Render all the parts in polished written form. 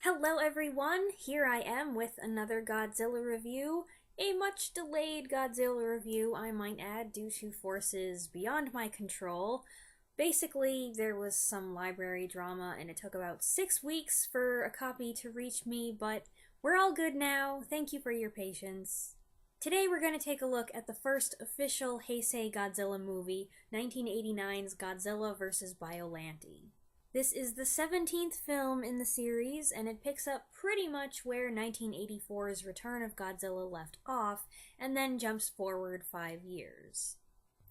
Hello everyone, here I am with another Godzilla review. A much delayed Godzilla review, I might add, due to forces beyond my control. Basically, there was some library drama and it took about 6 weeks for a copy to reach me, but we're all good now. Thank you for your patience. Today we're going to take a look at the first official Heisei Godzilla movie, 1989's Godzilla vs. Biollante. This is the 17th film in the series, and it picks up pretty much where 1984's Return of Godzilla left off, and then jumps forward 5 years.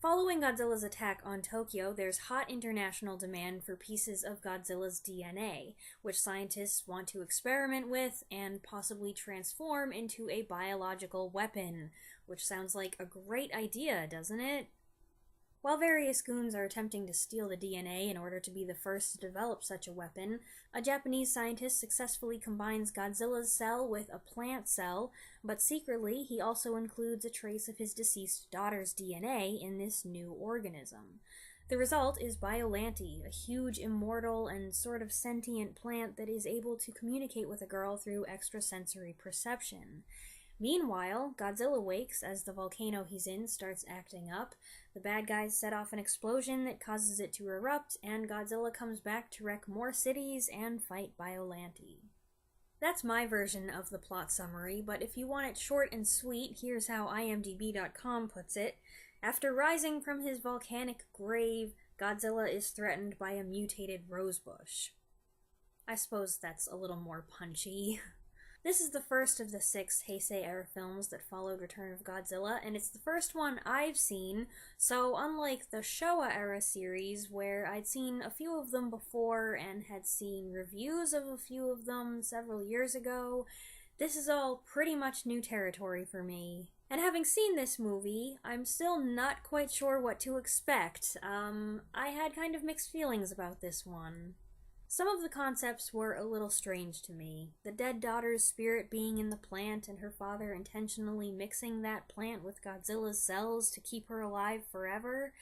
Following Godzilla's attack on Tokyo, there's hot international demand for pieces of Godzilla's DNA, which scientists want to experiment with and possibly transform into a biological weapon, which sounds like a great idea, doesn't it? While various goons are attempting to steal the DNA in order to be the first to develop such a weapon, a Japanese scientist successfully combines Godzilla's cell with a plant cell, but secretly he also includes a trace of his deceased daughter's DNA in this new organism. The result is Biollante, a huge immortal and sort of sentient plant that is able to communicate with a girl through extrasensory perception. Meanwhile, Godzilla wakes as the volcano he's in starts acting up, the bad guys set off an explosion that causes it to erupt, and Godzilla comes back to wreck more cities and fight Biollante. That's my version of the plot summary, but if you want it short and sweet, here's how IMDb.com puts it. After rising from his volcanic grave, Godzilla is threatened by a mutated rosebush. I suppose that's a little more punchy. This is the first of the 6 Heisei-era films that followed Return of Godzilla, and it's the first one I've seen, so unlike the Showa-era series, where I'd seen a few of them before and had seen reviews of a few of them several years ago, this is all pretty much new territory for me. And having seen this movie, I'm still not quite sure what to expect. I had kind of mixed feelings about this one. Some of the concepts were a little strange to me. The dead daughter's spirit being in the plant and her father intentionally mixing that plant with Godzilla's cells to keep her alive forever.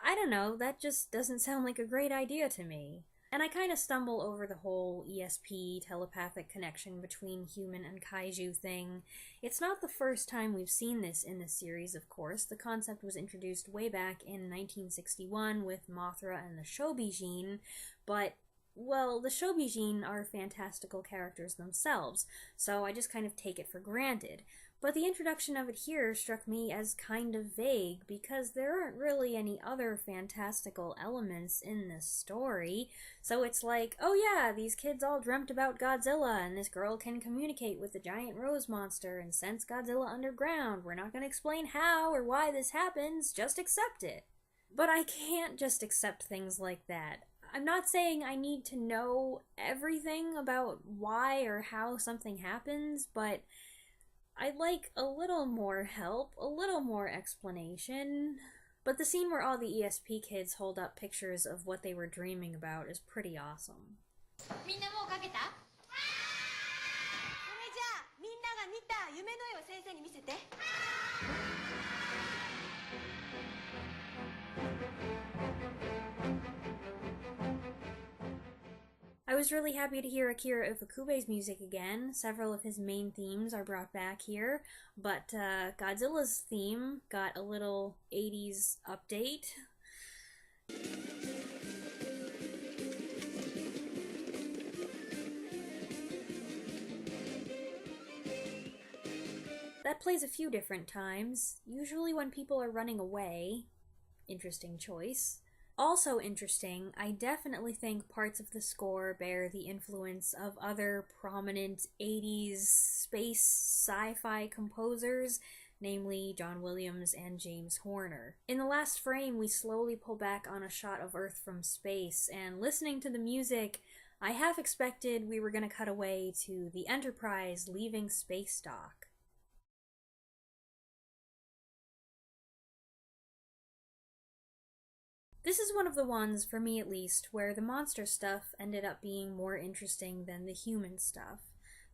I don't know, that just doesn't sound like a great idea to me. And I kind of stumble over the whole ESP telepathic connection between human and kaiju thing. It's not the first time we've seen this in the series, of course. The concept was introduced way back in 1961 with Mothra and the Shobijin, but well, the Shobijin are fantastical characters themselves, so I just kind of take it for granted. But the introduction of it here struck me as kind of vague, because there aren't really any other fantastical elements in this story. So it's like, oh yeah, these kids all dreamt about Godzilla, and this girl can communicate with the giant rose monster and sense Godzilla underground. We're not going to explain how or why this happens, just accept it. But I can't just accept things like that. I'm not saying I need to know everything about why or how something happens, but I'd like a little more help, a little more explanation. But the scene where all the ESP kids hold up pictures of what they were dreaming about is pretty awesome. I was really happy to hear Akira Ifukube's music again. Several of his main themes are brought back here, but Godzilla's theme got a little 80s update. That plays a few different times, usually when people are running away. Interesting choice. Also interesting, I definitely think parts of the score bear the influence of other prominent 80s space sci-fi composers, namely John Williams and James Horner. In the last frame, we slowly pull back on a shot of Earth from space, and listening to the music, I half expected we were going to cut away to the Enterprise leaving space dock. This is one of the ones, for me at least, where the monster stuff ended up being more interesting than the human stuff.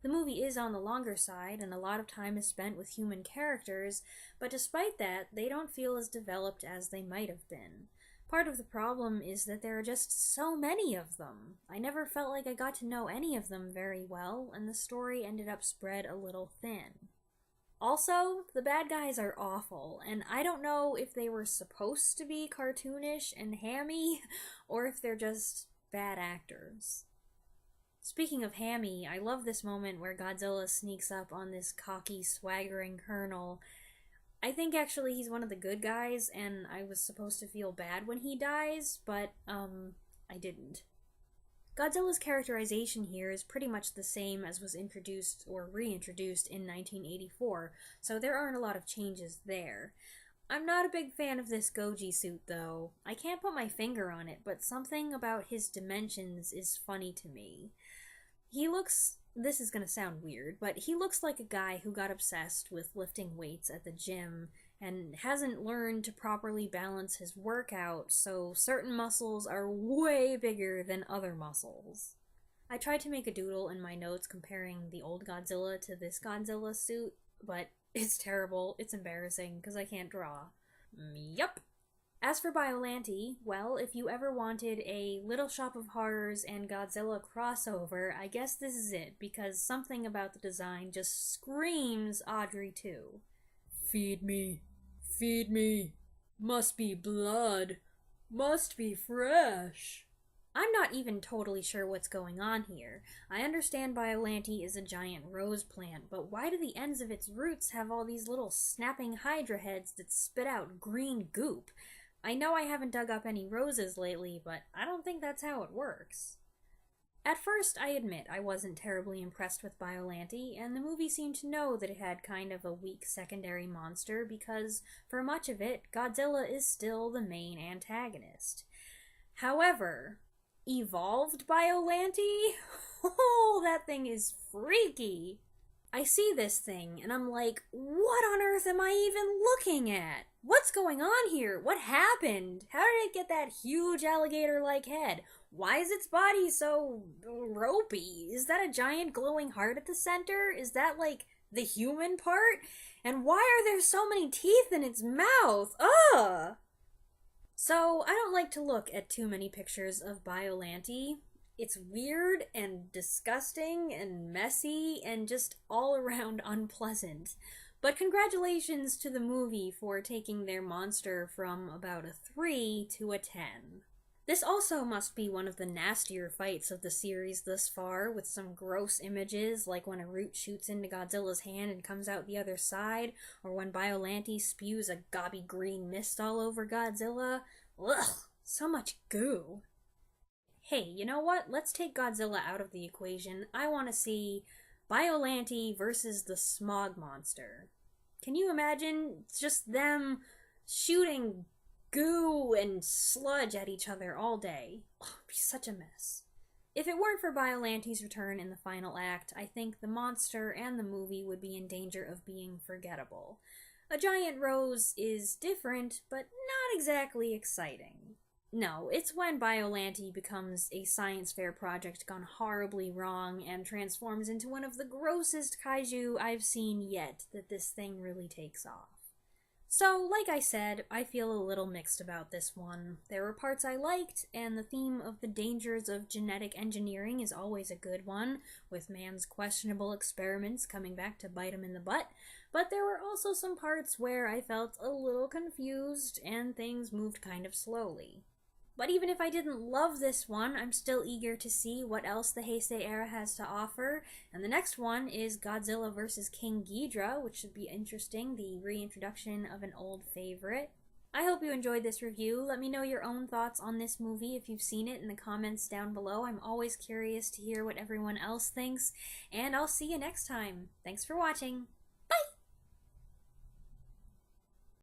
The movie is on the longer side, and a lot of time is spent with human characters, but despite that, they don't feel as developed as they might have been. Part of the problem is that there are just so many of them. I never felt like I got to know any of them very well, and the story ended up spread a little thin. Also, the bad guys are awful, and I don't know if they were supposed to be cartoonish and hammy, or if they're just bad actors. Speaking of hammy, I love this moment where Godzilla sneaks up on this cocky, swaggering colonel. I think actually he's one of the good guys, and I was supposed to feel bad when he dies, but, I didn't. Godzilla's characterization here is pretty much the same as was introduced or reintroduced in 1984, so there aren't a lot of changes there. I'm not a big fan of this Goji suit, though. I can't put my finger on it, but something about his dimensions is funny to me. He looks. This is gonna sound weird, but he looks like a guy who got obsessed with lifting weights at the gym and hasn't learned to properly balance his workout, so certain muscles are way bigger than other muscles. I tried to make a doodle in my notes comparing the old Godzilla to this Godzilla suit, but it's terrible, it's embarrassing, because I can't draw. Yup. As for Biollante, well, if you ever wanted a Little Shop of Horrors and Godzilla crossover, I guess this is it, because something about the design just screams Audrey 2. Feed me. Feed me. Must be blood. Must be fresh. I'm not even totally sure what's going on here. I understand Biollante is a giant rose plant, but why do the ends of its roots have all these little snapping hydra heads that spit out green goop? I know I haven't dug up any roses lately, but I don't think that's how it works. At first, I admit I wasn't terribly impressed with Biollante, and the movie seemed to know that it had kind of a weak secondary monster because, for much of it, Godzilla is still the main antagonist. However, evolved Biollante? Oh, that thing is freaky! I see this thing, and I'm like, what on earth am I even looking at? What's going on here? What happened? How did it get that huge alligator-like head? Why is its body so ropey? Is that a giant glowing heart at the center? Is that, like, the human part? And why are there so many teeth in its mouth? Ugh! So, I don't like to look at too many pictures of Biollante. It's weird and disgusting and messy and just all around unpleasant. But congratulations to the movie for taking their monster from about a 3 to a 10. This also must be one of the nastier fights of the series thus far, with some gross images like when a root shoots into Godzilla's hand and comes out the other side, or when Biollante spews a gobby green mist all over Godzilla. Ugh, so much goo. Hey, you know what? Let's take Godzilla out of the equation. I want to see Biollante versus the Smog Monster. Can you imagine just them shooting goo and sludge at each other all day? Oh, it'd be such a mess. If it weren't for Biollante's return in the final act, I think the monster and the movie would be in danger of being forgettable. A giant rose is different, but not exactly exciting. No, it's when Biollante becomes a science fair project gone horribly wrong and transforms into one of the grossest kaiju I've seen yet that this thing really takes off. So, like I said, I feel a little mixed about this one. There were parts I liked, and the theme of the dangers of genetic engineering is always a good one, with man's questionable experiments coming back to bite him in the butt, but there were also some parts where I felt a little confused and things moved kind of slowly. But even if I didn't love this one, I'm still eager to see what else the Heisei era has to offer. And the next one is Godzilla vs. King Ghidorah, which should be interesting, the reintroduction of an old favorite. I hope you enjoyed this review. Let me know your own thoughts on this movie if you've seen it in the comments down below. I'm always curious to hear what everyone else thinks, and I'll see you next time. Thanks for watching!